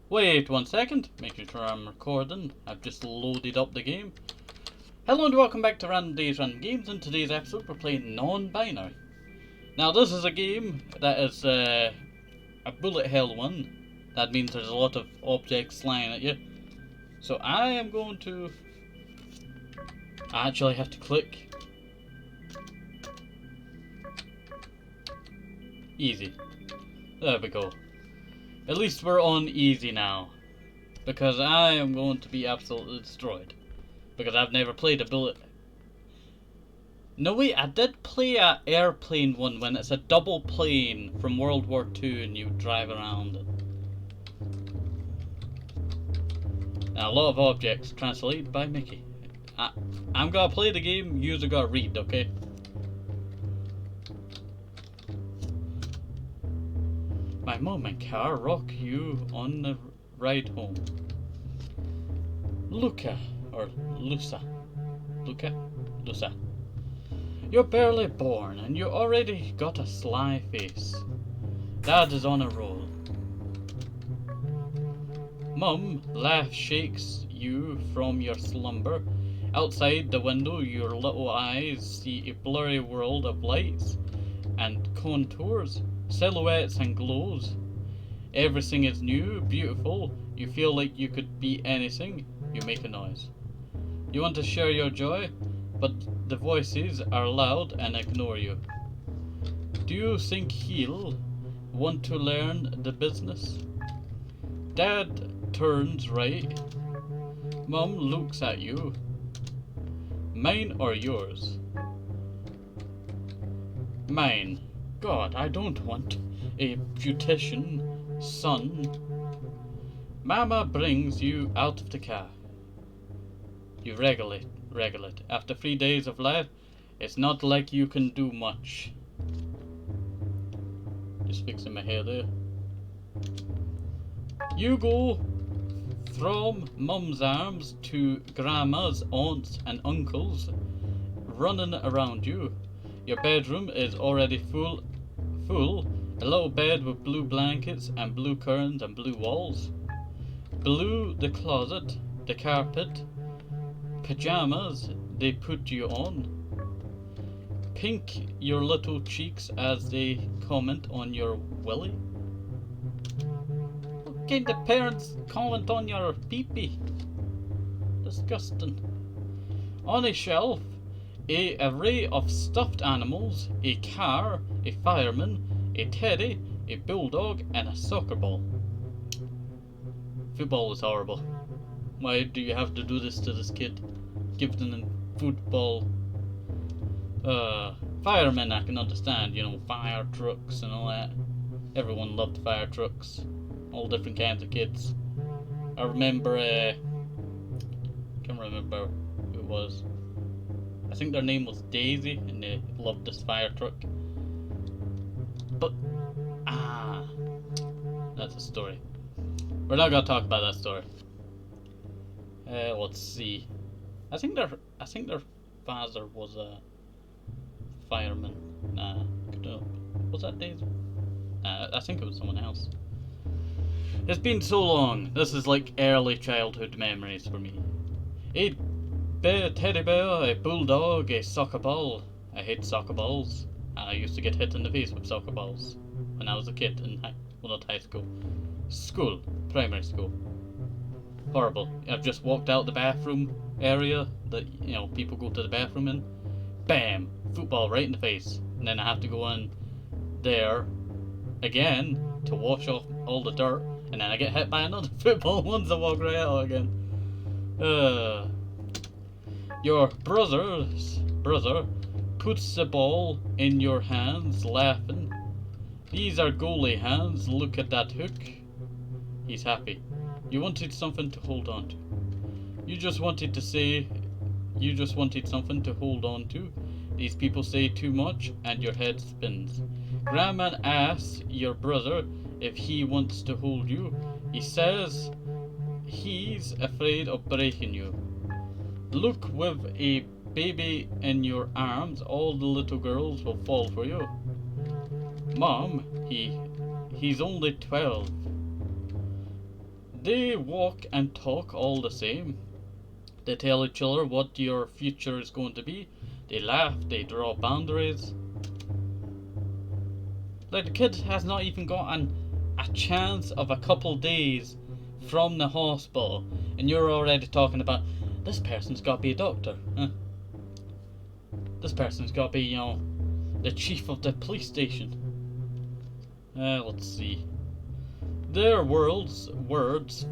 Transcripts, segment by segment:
Wait 1 second, making sure I'm recording. I've just loaded up the game. Hello and welcome back to Random Days Random Games. In today's episode we're playing Non-Binary. Now this is a game that is a bullet hell one. That means there's a lot of objects flying at you. So I am going to actually have to click easy. There we go. At least we're on easy now, because I am going to be absolutely destroyed, because I've never played a bullet. No wait, I did play a airplane one when it's a double plane from World War II and you drive around it. Now, a lot of objects translated by Mickey. I'm gonna play the game, you're gonna read, okay? My mom and car rock you on the ride home. Luca. You're barely born and you already got a sly face. Dad is on a roll. Mum laugh shakes you from your slumber. Outside the window your little eyes see a blurry world of lights and contours, silhouettes and glows. Everything is new, beautiful. You feel like you could be anything. You make a noise. You want to share your joy, but the voices are loud and ignore you. Do you think he'll want to learn the business? Dad turns right. Mum looks at you. Mine or yours? Mine. God, I don't want a beautician son. Mama brings you out of the car. You regulate. After 3 days of life, it's not like you can do much. Just fixing my hair there. You go from mum's arms to grandma's, aunts and uncles running around you. Your bedroom is already full. A little bed with blue blankets and blue curtains and blue walls. Blue the closet, the carpet, pajamas they put you on. Pink your little cheeks as they comment on your willy. What kind of parents comment on your pee-pee? Disgusting. On a shelf, an array of stuffed animals, a car, a fireman, a teddy, a bulldog, and a soccer ball. Football is horrible. Why do you have to do this to this kid? Give them football. Firemen I can understand, you know, fire trucks and all that. Everyone loved fire trucks. All different kinds of kids. I remember, can't remember who it was. I think their name was Daisy, and they loved this fire truck. But, that's a story. We're not gonna talk about that story. Let's see. I think their father was a fireman. Nah, was that Daisy? I think it was someone else. It's been so long. This is like early childhood memories for me. A teddy bear, a bulldog, a soccer ball. I hate soccer balls. I used to get hit in the face with soccer balls when I was a kid in not high school. Primary school. Horrible. I've just walked out the bathroom area that, you know, people go to the bathroom in. Bam! Football right in the face. And then I have to go in there again to wash off all the dirt. And then I get hit by another football once I walk right out again. Your brother puts the ball in your hands, laughing. These are goalie hands. Look at that hook. He's happy. You wanted something to hold on to. You just wanted something to hold on to. These people say too much and your head spins. Grandma asks your brother if he wants to hold you. He says he's afraid of breaking you. Look, with a baby in your arms, all the little girls will fall for you. Mom, he's only 12. They walk and talk all the same. They tell each other what your future is going to be. They laugh, they draw boundaries. Like, the kid has not even gotten a chance of a couple days from the hospital, and you're already talking about, this person's got to be a doctor. Huh? This person's got to be, the chief of the police station. Let's see. Their words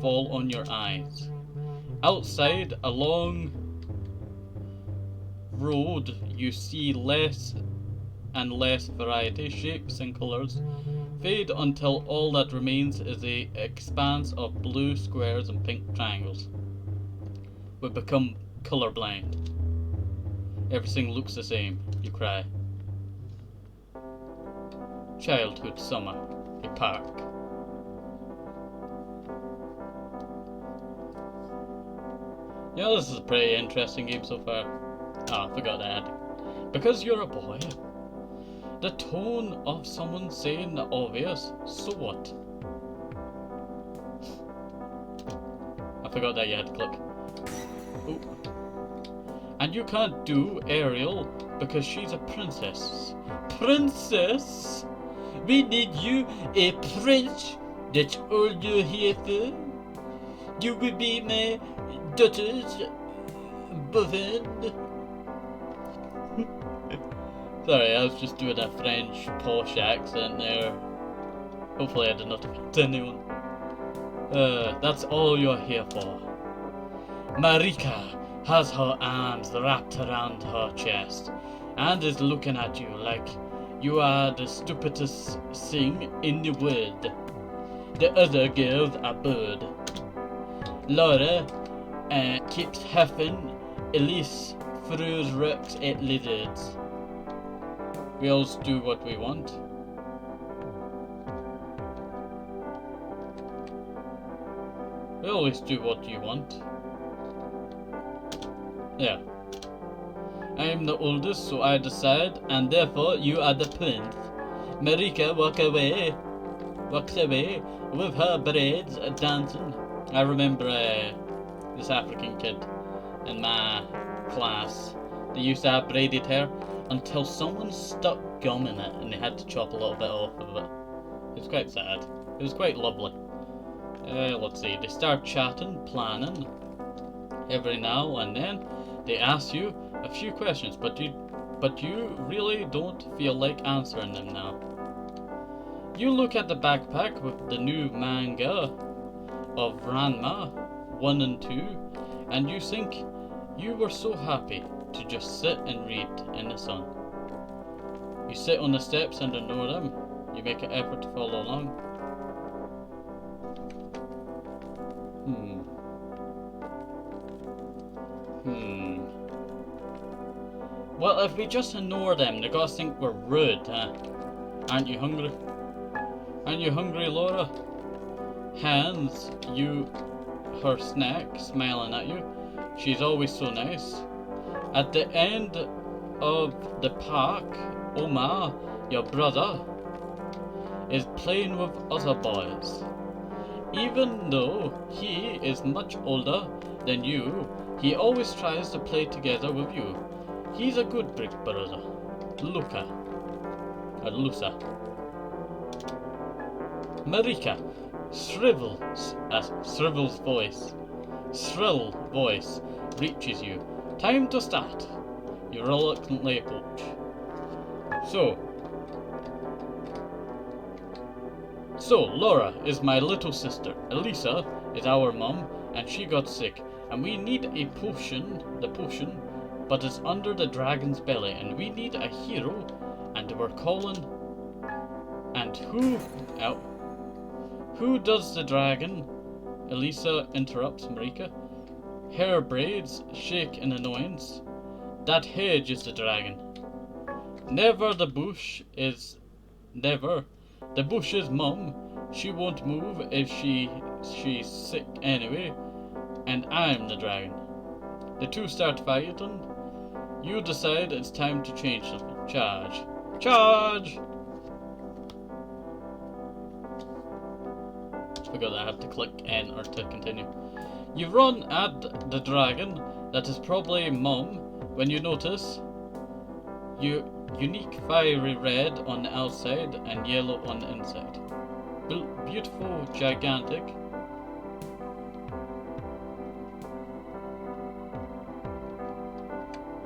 fall on your eyes. Outside, a long road, you see less and less variety, shapes and colours fade until all that remains is an expanse of blue squares and pink triangles. We become colourblind. Everything looks the same. You cry. Childhood summer. A park. Yeah, this is a pretty interesting game so far. I forgot that. Because you're a boy, the tone of someone saying the obvious, so what? I forgot that you had to click. Ooh. And you can't do Ariel because she's a princess. Princess? We need you a prince. That's all you're here for? You will be my daughter's boyfriend. Sorry, I was just doing a French posh accent there. Hopefully I did not offend anyone. That's all you're here for. Marika has her arms wrapped around her chest and is looking at you like you are the stupidest thing in the world. The other girls are bored. Laura keeps huffing. Elise throws rocks at lizards. We always do what we want. We always do what you want. Yeah. I am the oldest, so I decide, and therefore you are the prince. Marika walks away with her braids dancing. I remember this African kid in my class. They used to have braided hair until someone stuck gum in it and they had to chop a little bit off of it. It was quite sad. It was quite lovely. Let's see. They start chatting, planning. Every now and then they ask you a few questions, but you really don't feel like answering them now. You look at the backpack with the new manga of Ranma 1 and 2, and you think you were so happy to just sit and read in the sun. You sit on the steps and ignore them. You make an effort to follow along. Well, if we just ignore them, they're gonna think we're rude, huh? Aren't you hungry? Aren't you hungry, Laura? Hands you her snack, smiling at you. She's always so nice. At the end of the park, Omar, your brother, is playing with other boys. Even though he is much older than you, he always tries to play together with you. He's a good big brother. Luca. Or Lusa. Marika. Shrivel's voice. Shrill voice reaches you. Time to start. You reluctantly approach. So, Laura is my little sister. Elisa is our mum, and she got sick. And we need a potion, but it's under the dragon's belly, and we need a hero, and we're calling. And who does the dragon? Elisa interrupts Marika. Hair braids shake in annoyance. That hedge is the dragon. Never the bush is the bush's mum. She won't move if she's sick anyway. And I'm the dragon. The two start fighting. You decide it's time to change something. Charge. Charge! because I have to click enter to continue. You run at the dragon that is probably Mum when you notice unique fiery red on the outside and yellow on the inside. Beautiful, gigantic.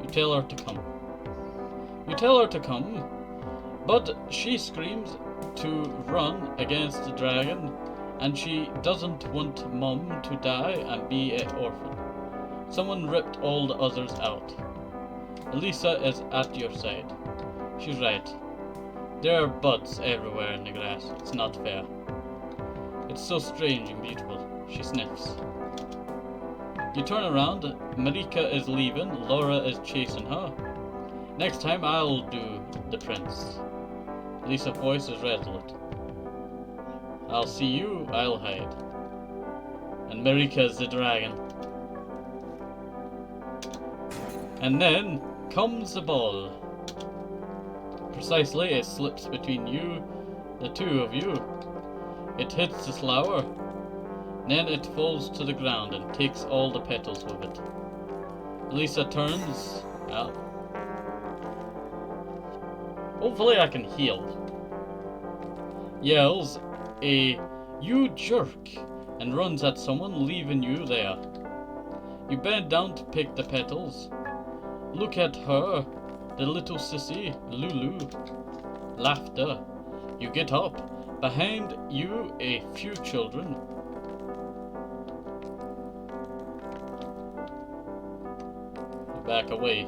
You tell her to come. You tell her to come, but she screams to run against the dragon, and she doesn't want Mum to die and be an orphan. Someone ripped all the others out. Elisa is at your side. She's right. There are buds everywhere in the grass. It's not fair. It's so strange and beautiful. She sniffs. You turn around. Marika is leaving. Laura is chasing her. Next time I'll do the prince. Lisa's voice is resolute. I'll see you, I'll hide. And Marika is the dragon. And then comes the ball. Precisely, it slips between you, the two of you. It hits the flower. Then it falls to the ground and takes all the petals with it. Lisa turns. Well, hopefully I can heal. Yells you jerk, and runs at someone, leaving you there. You bend down to pick the petals. Look at her, the little sissy, Lulu. Laughter. You get up. Behind you, a few children. You back away.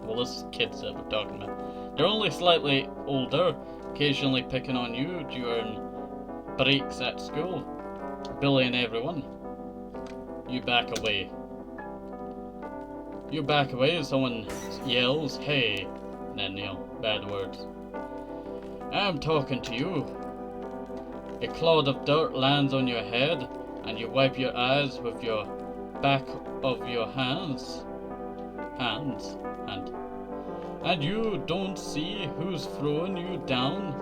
Well, this is kids that we're talking about. They're only slightly older, occasionally picking on you during breaks at school, bullying everyone. You back away. You back away as someone yells, hey, and then, bad words. I'm talking to you. A cloud of dirt lands on your head, and you wipe your eyes with your back of your hands. And you don't see who's throwing you down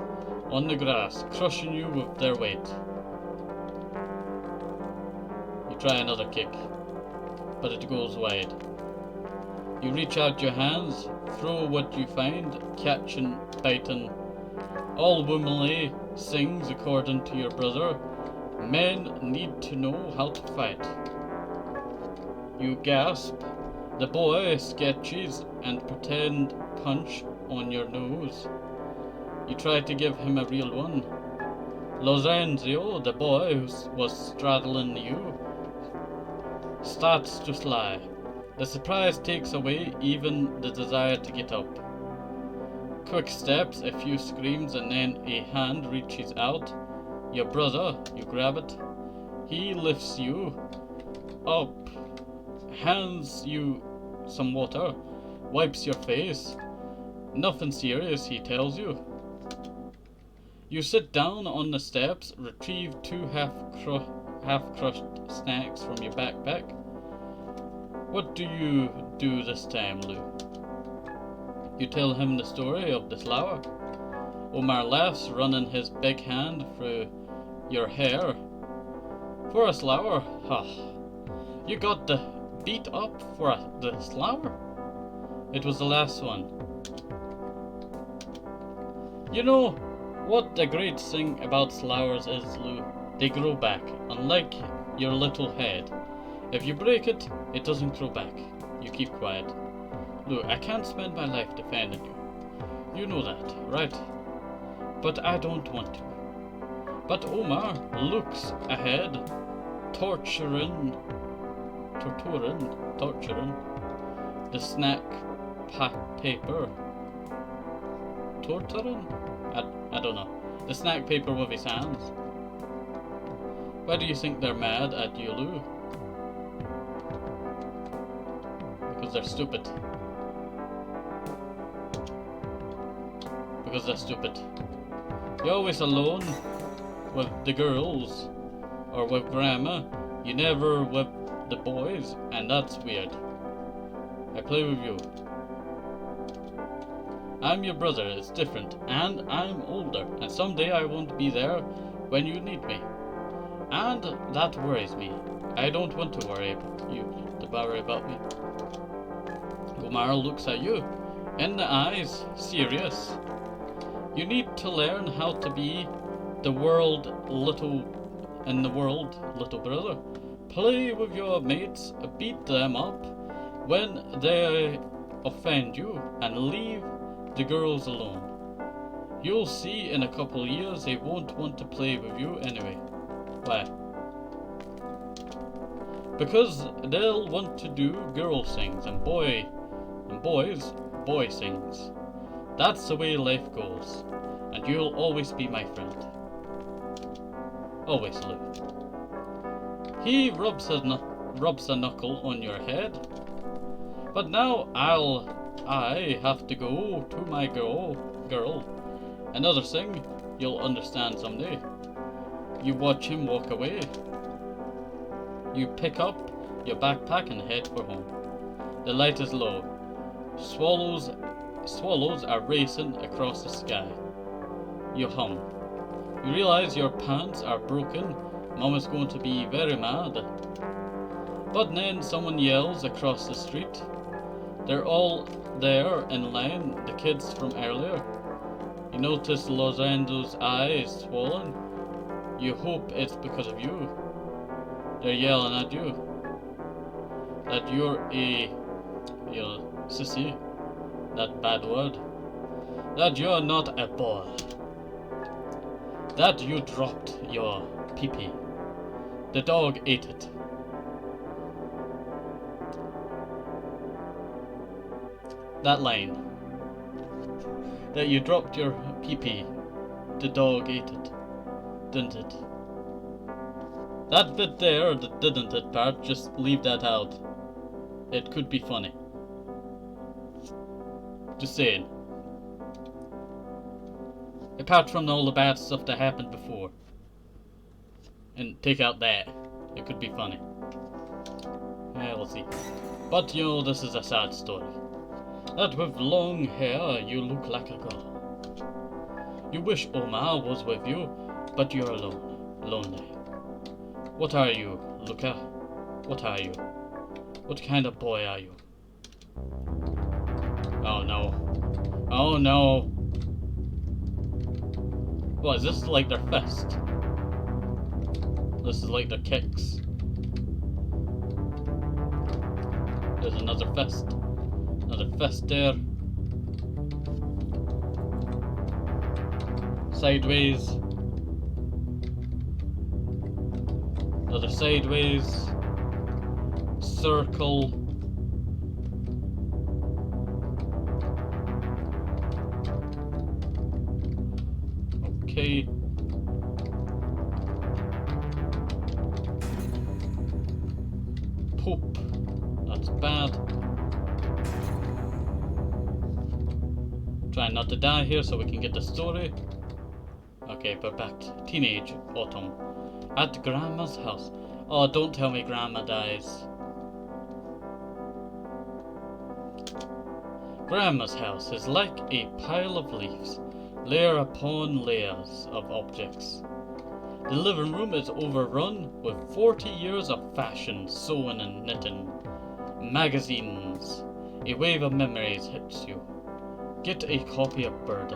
on the grass, crushing you with their weight. You try another kick, but it goes wide. You reach out your hands, throw what you find, catching, biting. All womanly sings according to your brother. Men need to know how to fight. You gasp. The boy sketches and pretend punch on your nose. You try to give him a real one. Lorenzo, the boy who was straddling you, starts to fly. The surprise takes away even the desire to get up. Quick steps, a few screams, and then a hand reaches out. Your brother, you grab it. He lifts you up, hands you some water, wipes your face. Nothing serious, he tells you. You sit down on the steps, retrieve two half-crushed snacks from your backpack. What do you do this time, Lou? You tell him the story of the flower. Omar laughs, running his big hand through your hair. For a flower? Ha! You got the beat up for the flower? It was the last one. You know what the great thing about flowers is, Lou? They grow back, unlike your little head. If you break it, it doesn't grow back. You keep quiet. Lou, I can't spend my life defending you. You know that, right? But I don't want to. But Omar looks ahead, torturing the snack paper. Torturing? I don't know. The snack paper with his hands. Why do you think they're mad at you, Lou? Because they're stupid. Because they're stupid. You're always alone with the girls or with grandma. You never with the boys, and that's weird. I play with you. I'm your brother, it's different, and I'm older, and someday I won't be there when you need me. And that worries me. I don't want to worry about you, to worry about me. Omar looks at you in the eyes, serious. You need to learn how to be the world little brother. Play with your mates, beat them up when they offend you, and leave the girls alone. You'll see in a couple of years they won't want to play with you anyway. Why? Because they'll want to do girl things and boys boy things. That's the way life goes, and you'll always be my friend. Always, Lou. He rubs a knuckle on your head. But now I have to go to my girl. Another thing you'll understand someday. You watch him walk away. You pick up your backpack and head for home. The light is low. Swallows are racing across the sky. You hum. You realize your pants are broken. Mom is going to be very mad. But then someone yells across the street. They're all there in line, the kids from earlier. You notice Lorenzo's eye is swollen. You hope it's because of you. They're yelling at you. That you're a sissy. That bad word. That you're not a boy. That you dropped your pee-pee. The dog ate it. That line. That you dropped your pee-pee. The dog ate it. Didn't it? That bit there, the didn't it part, just leave that out. It could be funny. Just saying. Apart from all the bad stuff that happened before. And take out that. It could be funny. Yeah, we'll see. But you know, this is a sad story. That with long hair, you look like a girl. You wish Omar was with you, but you're alone. Lonely. What are you, Luca? What are you? What kind of boy are you? Oh no. Oh no. What, is this like their fist? This is like their kicks. There's another fist. Another fist there. Sideways. Another sideways. Circle. Okay. Poop. That's bad. Trying not to die here so we can get the story. Okay, we're back. Teenage autumn. At Grandma's house. Oh, don't tell me Grandma dies. Grandma's house is like a pile of leaves, layer upon layers of objects. The living room is overrun with 40 years of fashion, sewing and knitting. Magazines. A wave of memories hits you. Get a copy of Bird.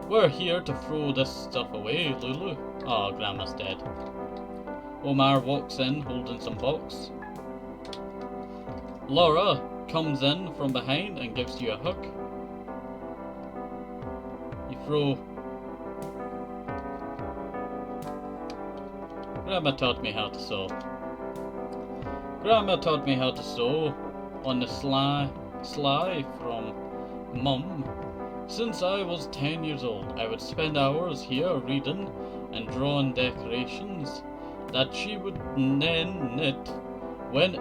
We're here to throw this stuff away, Lulu. Oh, Grandma's dead. Omar walks in holding some box. Laura comes in from behind and gives you a hug. You throw... Grandma taught me how to sew. Grandma taught me how to sew on the sly from Mum. Since I was 10 years old, I would spend hours here reading and drawing decorations that she would then knit. When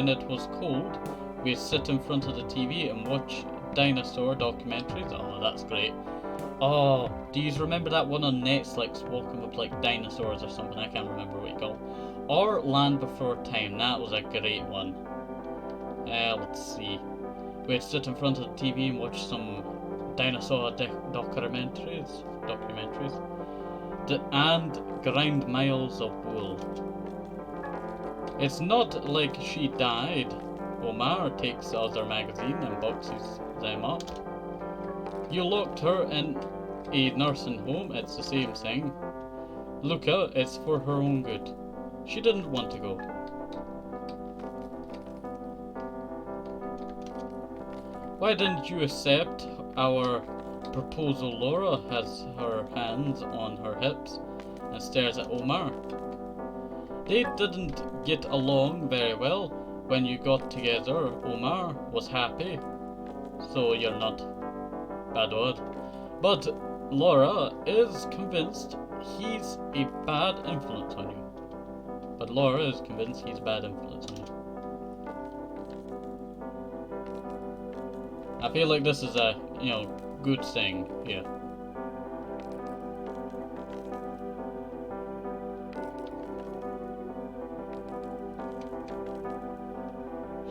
it was cold, we'd sit in front of the TV and watch dinosaur documentaries. Oh, that's great. Oh, do you remember that one on Netflix, walking with like dinosaurs or something? I can't remember what you call it. Or Land Before Time. That was a great one. Let's see. We'd sit in front of the TV and watch some dinosaur documentaries. and grind miles of wool. It's not like she died. Omar takes the other magazine and boxes them up. You locked her in a nursing home, it's the same thing. Luca, it's for her own good. She didn't want to go. Why didn't you accept our proposal? Laura has her hands on her hips and stares at Omar. They didn't get along very well when you got together. Omar was happy, so you're not bad word. But Laura is convinced he's a bad influence on you. But Laura is convinced he's a bad influence on you. I feel like this is a, good thing here.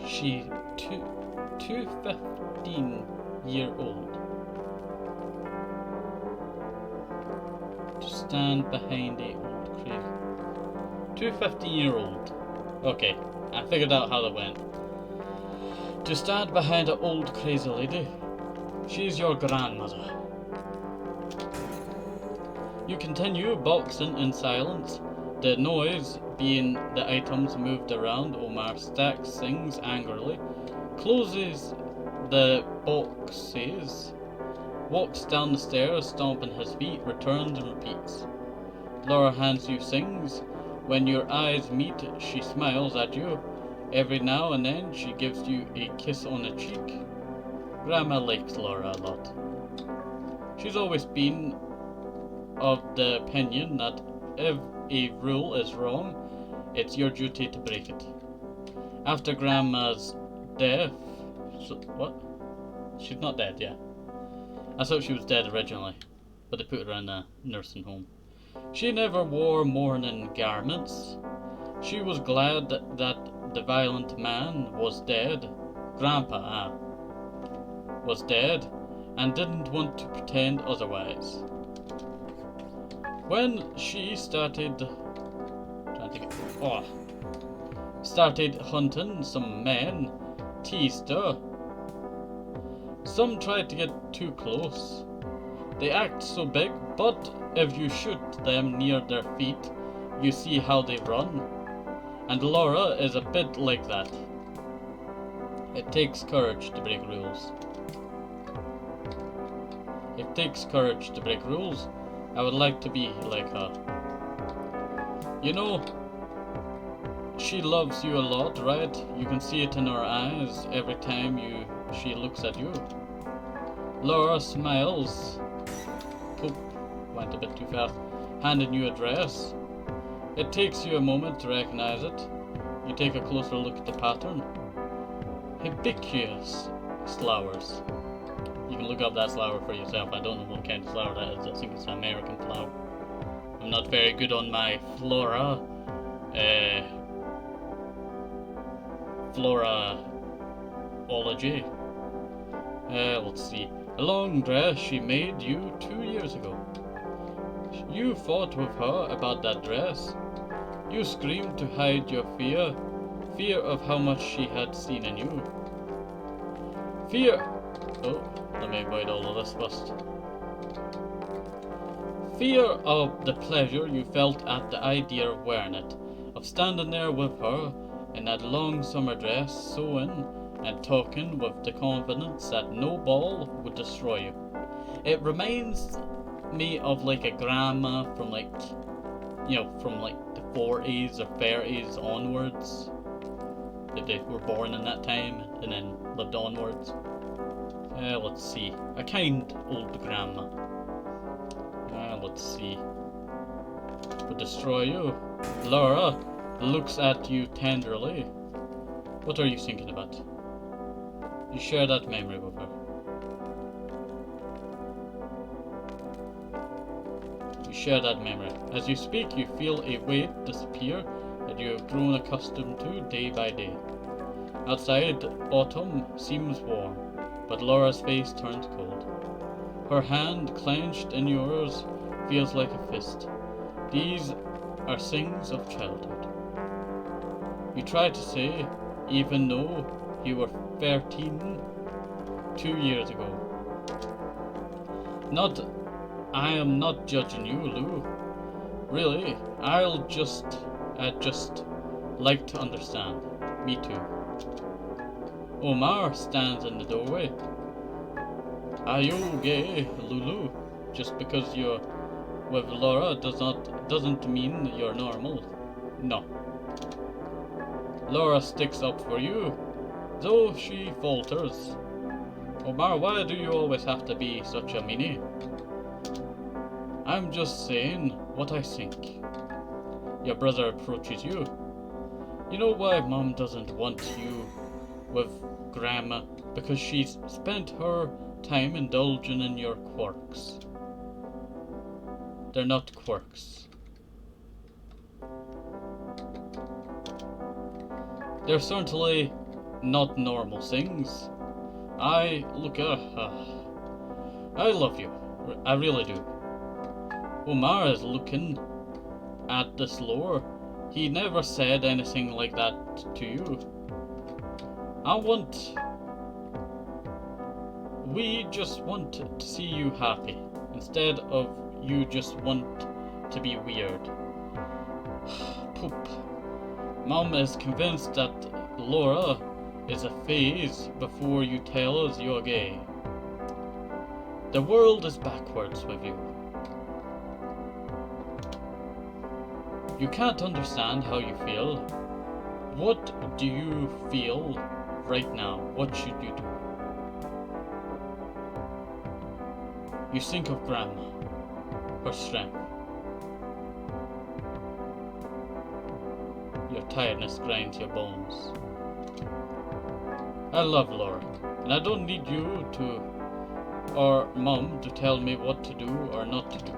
She 15-year-old to stand behind a old crazy. 15-year-old. Okay, I figured out how that went. To stand behind an old crazy lady. She's your grandmother. You continue boxing in silence. The noise being the items moved around. Omar stacks things angrily, closes the boxes, walks down the stairs, stomping his feet, returns and repeats. Laura hands you things. When your eyes meet, she smiles at you. Every now and then, she gives you a kiss on the cheek. Grandma likes Laura a lot. She's always been of the opinion that if a rule is wrong, it's your duty to break it. After Grandma's death... what? She's not dead, yeah. I thought she was dead originally, but they put her in a nursing home. She never wore mourning garments. She was glad that the violent man was dead. Grandpa was dead, and didn't want to pretend otherwise. When she started hunting, some men teased her. Some tried to get too close. They act so big, but if you shoot them near their feet, you see how they run. And Laura is a bit like that. It takes courage to break rules. It takes courage to break rules. I would like to be like her. You know, she loves you a lot, right? You can see it in her eyes every time she looks at you. Laura smiles. Poop, went a bit too fast. Handing you a dress. It takes you a moment to recognize it. You take a closer look at the pattern. Hibiscus flowers. You can look up that flower for yourself. I don't know what kind of flower that is. I think it's an American flower. I'm not very good on my florology. Let's see. A long dress she made you 2 years ago. You fought with her about that dress. You screamed to hide your fear of how much she had seen in you. Oh, let me avoid all of this first. Fear of the pleasure you felt at the idea of wearing it, of standing there with her in that long summer dress, sewing and talking with the confidence that no ball would destroy you. It reminds me of like a grandma from the 40s or 30s onwards. They were born in that time and then lived onwards. Let's see. A kind old grandma. Let's see. Would destroy you. Laura looks at you tenderly. What are you thinking about? You share that memory with her. You share that memory. As you speak, you feel a weight disappear that you have grown accustomed to day by day. Outside, autumn seems warm, but Laura's face turns cold. Her hand clenched in yours feels like a fist. These are things of childhood. You tried to say, even though you were 13 2 years ago. I am not judging you, Lou. Really, I just like to understand. Me too. Omar stands in the doorway. Are you gay, Lulu? Just because you're with Laura doesn't mean you're normal. No. Laura sticks up for you, though she falters. Omar, why do you always have to be such a meanie? I'm just saying what I think. Your brother approaches you. You know why Mom doesn't want you with Grandma? Because she's spent her time indulging in your quirks. They're not quirks. They're certainly not normal things. I love you. I really do. Omar is looking at the floor. He never said anything like that to you. We just want to see you happy, instead of you just want to be weird. Poop. Mom is convinced that Laura is a phase before you tell us you're gay. The world is backwards with you. You can't understand how you feel. What do you feel right now? What should you do? You think of Grandma, her strength. Your tiredness grinds your bones. I love Laura, and I don't need you or Mom to tell me what to do or not to do.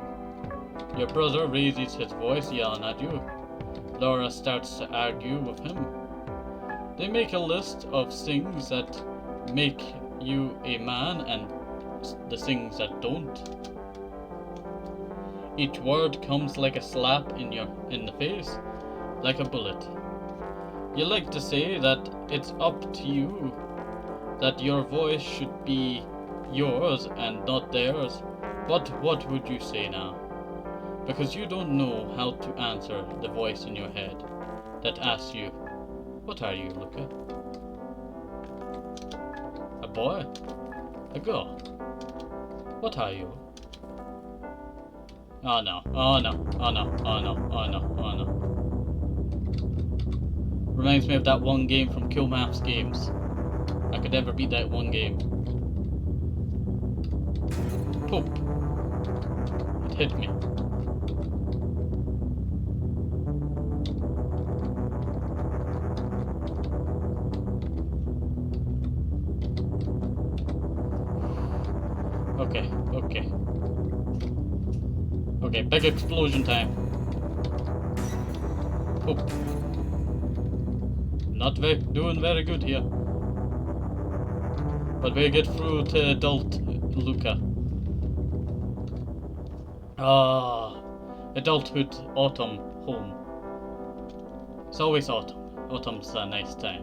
Your brother raises his voice, yelling at you. Laura starts to argue with him. They make a list of things that make you a man and the things that don't. Each word comes like a slap in the face, like a bullet. You like to say that it's up to you, that your voice should be yours and not theirs. But what would you say now? Because you don't know how to answer the voice in your head that asks you, what are you, Luca? A boy? A girl? What are you? Oh no, oh no, oh no, oh no, oh no, oh no. Reminds me of that one game from Kill Maps Games. I could never beat that one game. Poop. It hit me. Okay, big explosion time. Poop. Not doing very good here. But we get through to adult Luca. Adulthood, autumn, home. It's always autumn. Autumn's a nice time.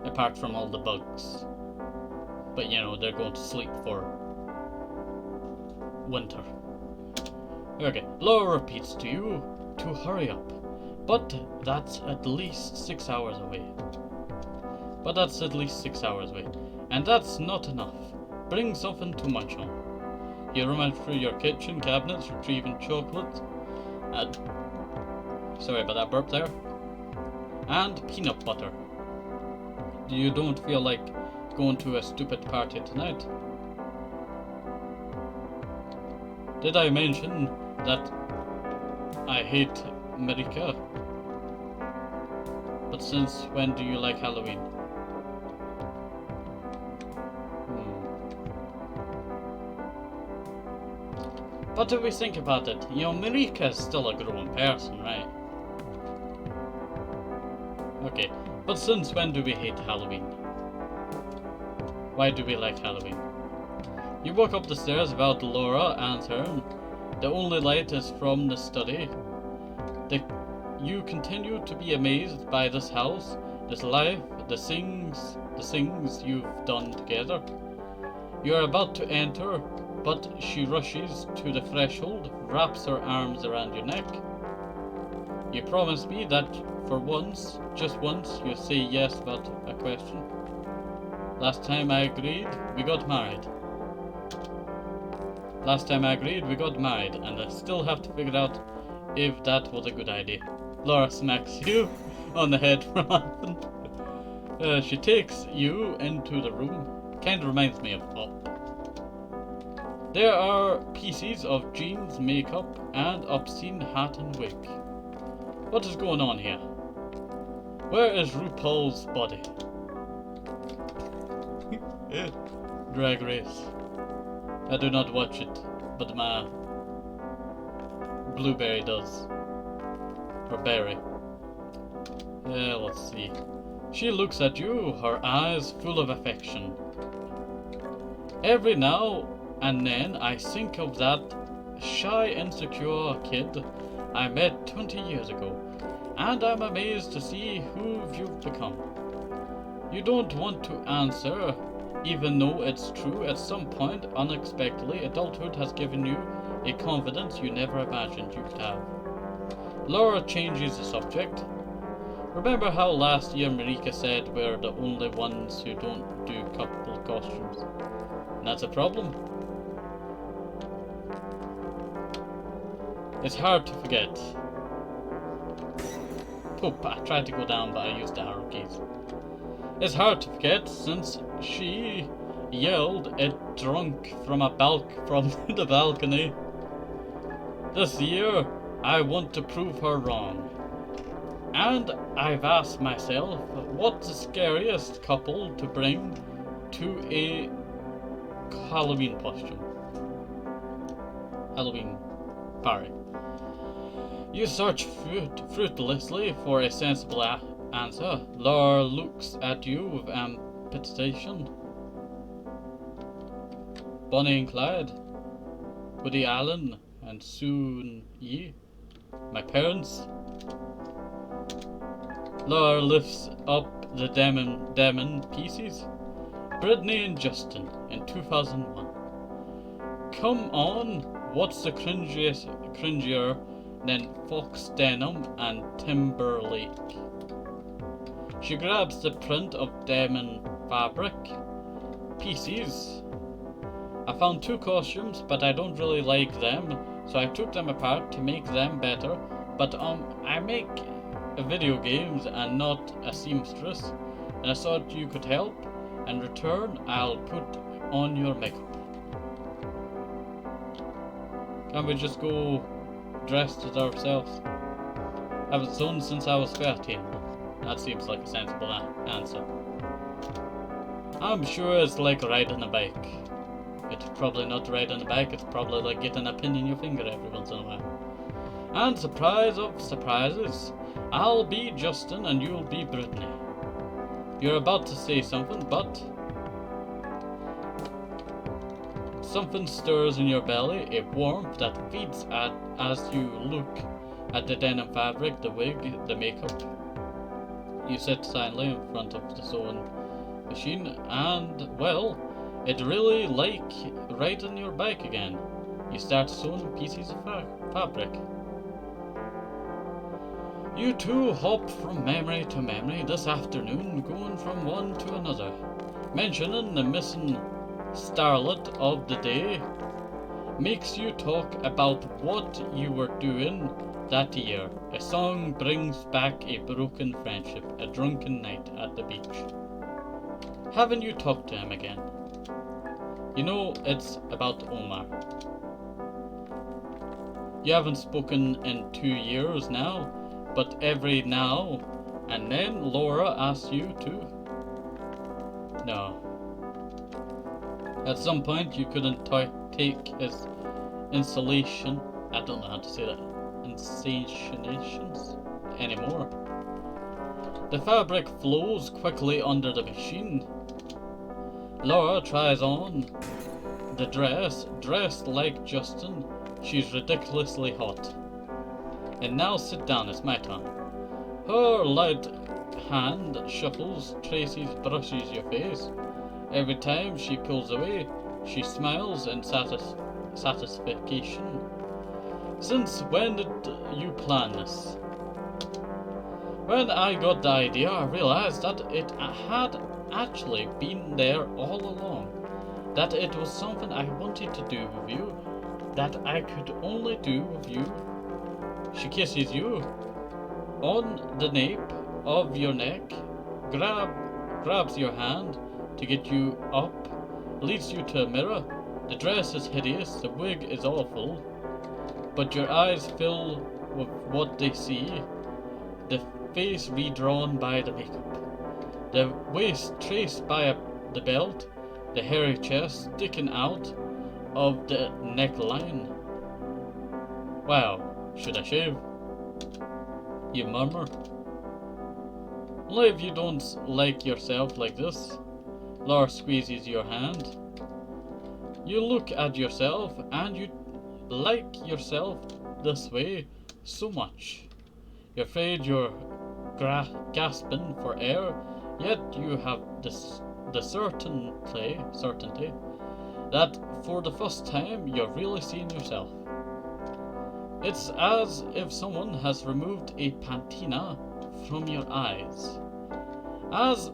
Apart from all the bugs. But you know, they're going to sleep for winter. Okay, Laura repeats to you to hurry up. But that's at least 6 hours away. And that's not enough. Bring something to munch on. You rummage through your kitchen cabinets, retrieving chocolate. Sorry about that burp there. And peanut butter. You don't feel like going to a stupid party tonight? Did I mention that I hate Marika? But since when do you like Halloween? What do we think about it? You know, Marika is still a grown person, right? Okay, but since when do we hate Halloween? Why do we like Halloween? You walk up the stairs without Laura answering. The only light is from the study. You continue to be amazed by this house, this life, the things you've done together. You are about to enter, but she rushes to the threshold, wraps her arms around your neck. You promise me that for once, just once, you'll say yes without a question. Last time I agreed, we got married. And I still have to figure out if that was a good idea. Laura smacks you on the head for laughing. She takes you into the room. Kinda reminds me of Up. There are pieces of jeans, makeup, and obscene hat and wig. What is going on here? Where is RuPaul's body? Drag Race. I do not watch it, but my Blueberry does. Or Berry. Let's see. She looks at you, her eyes full of affection. Every now and then I think of that shy, insecure kid I met 20 years ago, and I'm amazed to see who you've become. You don't want to answer, even though it's true. At some point, unexpectedly, adulthood has given you a confidence you never imagined you could have. Laura changes the subject. Remember how last year Marika said we're the only ones who don't do couple costumes? And that's a problem. It's hard to forget. Poop, I tried to go down but I used the arrow keys. It's hard to forget since she yelled at drunk from the balcony. This year, I want to prove her wrong. And I've asked myself, what's the scariest couple to bring to a Halloween costume? Halloween party. You search fruitlessly for a sensible answer. Laura looks at you with amputation. Bonnie and Clyde, Woody Allen, and Soon Yi, my parents. Laura lifts up the demon pieces. Brittany and Justin in 2001. Come on, what's the cringier than Fox Denim and Timberlake? She grabs the print of Demon fabric pieces. I found 2 costumes, but I don't really like them, so I took them apart to make them better. But I make video games and not a seamstress, and I thought you could help. In return, I'll put on your makeup. Can we just go dressed as ourselves? Haven't done since I was 13. That seems like a sensible answer. I'm sure it's like riding a bike. It's probably not riding a bike, it's probably like getting a pin in your finger every once in a while. And surprise of surprises, I'll be Justin and you'll be Brittany. You're about to say something, but something stirs in your belly, a warmth that feeds as you look at the denim fabric, the wig, the makeup. You sit silently in front of the sewing machine and, well, it really like riding your bike again. You start sewing pieces of fabric. You two hop from memory to memory this afternoon, going from one to another, mentioning the missing starlet of the day. Makes you talk about what you were doing that year. A song brings back a broken friendship, a drunken night at the beach. Haven't you talked to him again? You know, it's about Omar. You haven't spoken in 2 years now, but every now and then Laura asks you to. No. At some point you couldn't take his insulation, I don't know how to say that, insulations anymore. The fabric flows quickly under the machine. Laura tries on the dress, dressed like Justin, She's ridiculously hot. And now sit down, it's my turn. Her light hand shuffles, traces, brushes your face. Every time she pulls away, she smiles in satisfaction. Since when did you plan this? When I got the idea, I realized that it had actually been there all along. That it was something I wanted to do with you, that I could only do with you. She kisses you on the nape of your neck, grabs your hand to get you up, leads you to a mirror. The dress is hideous, the wig is awful, but your eyes fill with what they see, the face redrawn by the makeup, the waist traced by the belt, the hairy chest sticking out of the neckline. Wow, should I shave? You murmur. Only if you don't like yourself like this. Laura squeezes your hand. You look at yourself and you like yourself this way so much. You're afraid you're gasping for air, yet you have the certainty that for the first time you're really seeing yourself. It's as if someone has removed a patina from your eyes. As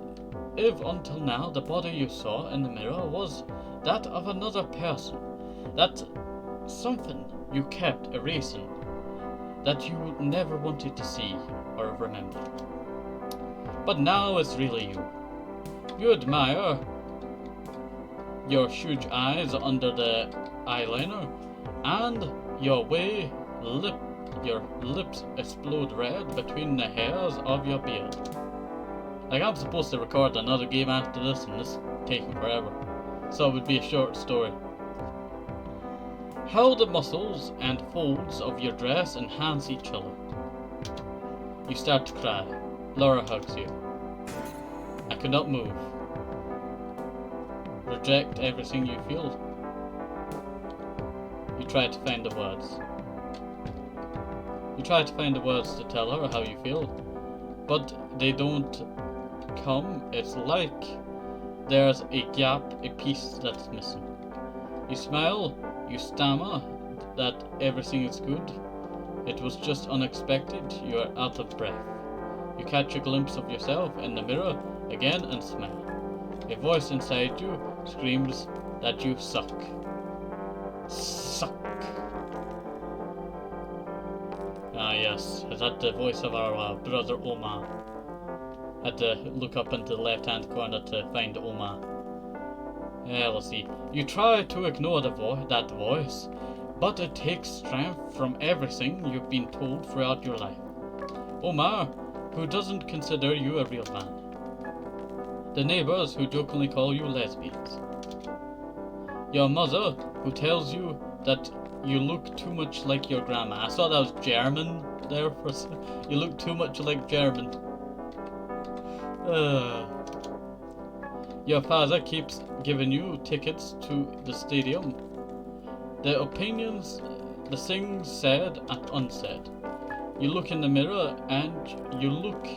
if until now the body you saw in the mirror was that of another person. That something you kept erasing, that you never wanted to see or remember. But now it's really you. You admire your huge eyes under the eyeliner, and your lips explode red between the hairs of your beard. Like, I'm supposed to record another game after this, and this is taking forever, so it would be a short story. How the muscles and folds of your dress enhance each other. You start to cry. Laura hugs you. I could not move. Reject everything you feel. You try to find the words. You try to find the words to tell her how you feel, but they don't come. It's like there's a gap, a piece that's missing. You smile, you stammer that everything is good. It was just unexpected. You are out of breath. You catch a glimpse of yourself in the mirror again and smile. A voice inside you screams that you suck. Suck. Ah yes, is that the voice of our brother Omar? Had to look up into the left-hand corner to find Omar. Let's see. You try to ignore that voice, but it takes strength from everything you've been told throughout your life. Omar, who doesn't consider you a real man. The neighbors who jokingly call you lesbians. Your mother, who tells you that you look too much like your grandma. I thought that was German there for a second. You look too much like German. Your father keeps giving you tickets to the stadium. The opinions, the things said and unsaid. You look in the mirror and you look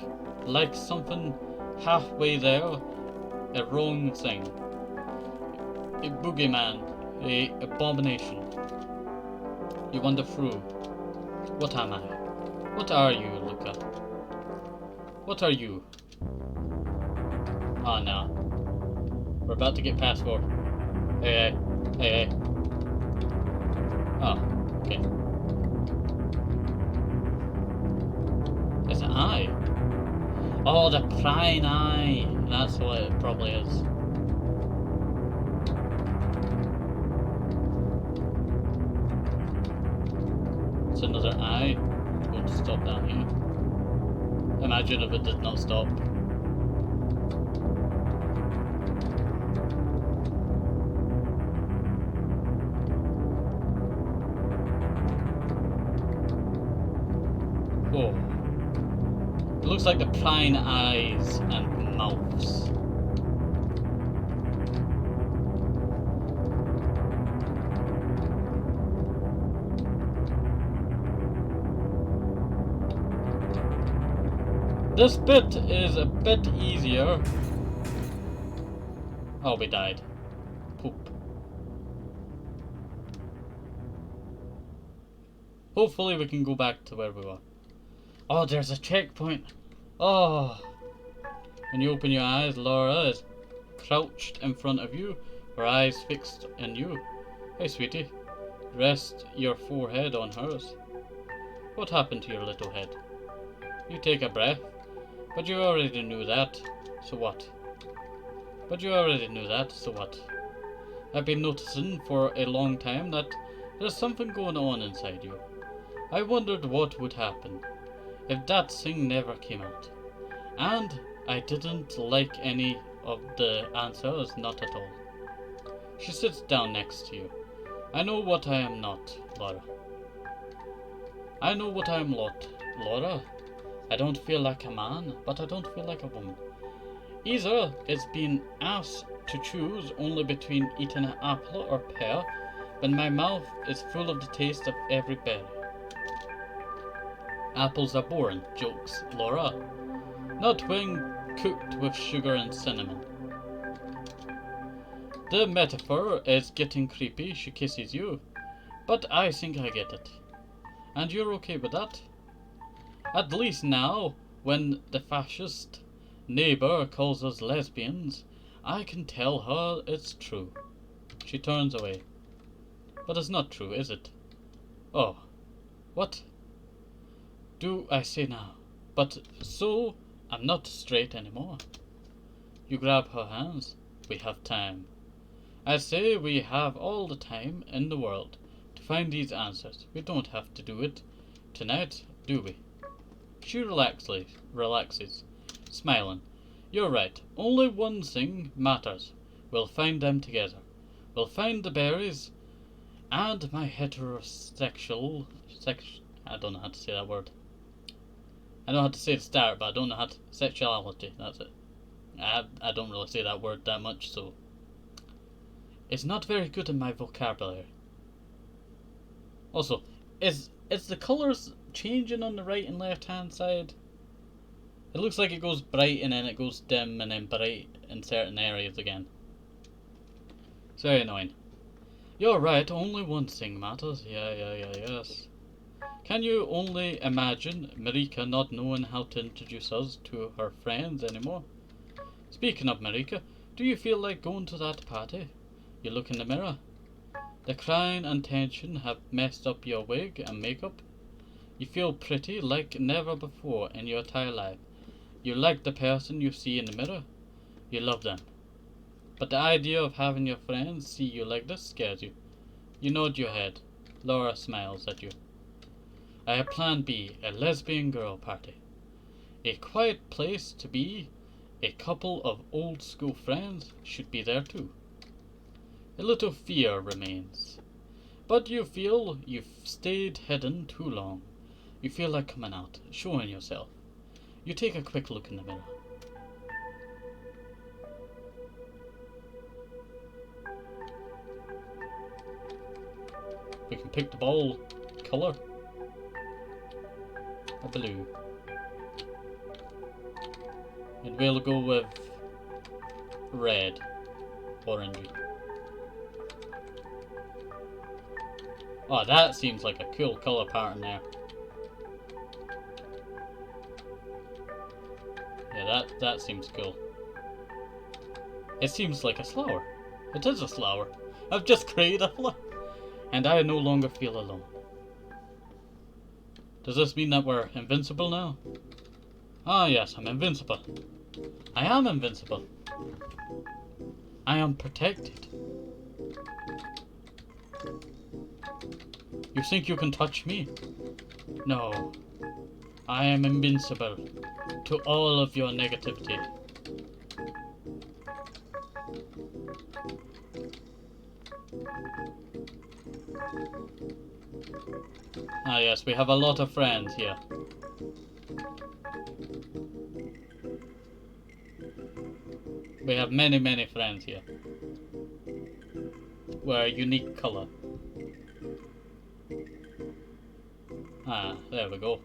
like something halfway there, a wrong thing. A boogeyman, a abomination. You wander through. What am I? What are you, Luca? What are you? Oh no. We're about to get past 4. Hey. Oh, okay. It's an eye. Oh, the prying eye. That's what it probably is. It's another eye. It's going to stop down here. Imagine if it did not stop. Oh. It looks like the prying eyes and mouths. This bit is a bit easier. Oh, we died. Poop. Hopefully we can go back to where we were. Oh, there's a checkpoint. Oh. When you open your eyes, Laura is crouched in front of you, her eyes fixed on you. Hey, sweetie. Rest your forehead on hers. What happened to your little head? You take a breath. But you already knew that. So what? But you already knew that. So what? I've been noticing for a long time that there's something going on inside you. I wondered what would happen if that thing never came out. And I didn't like any of the answers, not at all. She sits down next to you. I know what I am not, Laura. I know what I am not, Laura. I don't feel like a man, but I don't feel like a woman. Either it's being asked to choose only between eating an apple or pear, when my mouth is full of the taste of every berry. Apples are boring, jokes Laura. Not when cooked with sugar and cinnamon. The metaphor is getting creepy, she kisses you. But I think I get it. And you're okay with that? At least now, when the fascist neighbor calls us lesbians, I can tell her it's true. She turns away. But it's not true, is it? Oh. What do I say now? But so, I'm not straight anymore. You grab her hands. We have time. I say we have all the time in the world to find these answers. We don't have to do it tonight, do we? She relaxes, smiling. You're right. Only one thing matters. We'll find them together. We'll find the berries and my heterosexual... I don't know how to say that word. I know how to say the start, but I don't know how to... Sexuality, that's it. I don't really say that word that much, so... It's not very good in my vocabulary. Also, is the colours changing on the right and left hand side? It looks like it goes bright and then it goes dim and then bright in certain areas again. It's very annoying. You're right, only one thing matters. Yes. Can you only imagine Marika not knowing how to introduce us to her friends anymore? Speaking of Marika, do you feel like going to that party? You look in the mirror. The crying and tension have messed up your wig and makeup. You feel pretty like never before in your entire life. You like the person you see in the mirror. You love them. But the idea of having your friends see you like this scares you. You nod your head. Laura smiles at you. I have plan B, a lesbian girl party. A quiet place to be. A couple of old school friends should be there too. A little fear remains. But you feel you've stayed hidden too long. You feel like coming out, showing yourself. You take a quick look in the mirror. We can pick the ball colour. A blue. And we'll go with red. Orangey. Oh, that seems like a cool colour pattern there. Yeah, that seems cool. It seems like a flower. It is a flower. I've just created a flower. And I no longer feel alone. Does this mean that we're invincible now? Ah, yes, I'm invincible. I am invincible. I am protected. You think you can touch me? No. I am invincible to all of your negativity. Ah yes, we have a lot of friends here. We have many friends here. We're a unique colour. Ah, there we go.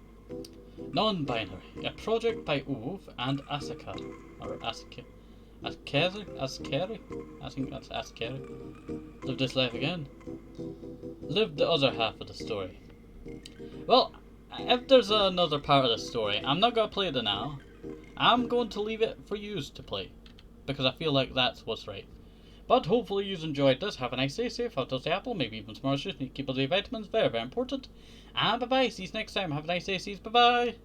Non-binary, a project by owof and Asaka, or Askeri? I think that's Askeri. Live this life again. Live the other half of the story. Well, if there's another part of the story, I'm not going to play it now. I'm going to leave it for yous to play, because I feel like that's what's right. But hopefully you've enjoyed this. Have a nice day, safe, have toasty apple, maybe even some orange juice, keep all the vitamins, very, very important. And bye-bye, see you next time. Have a nice day, see you, bye-bye.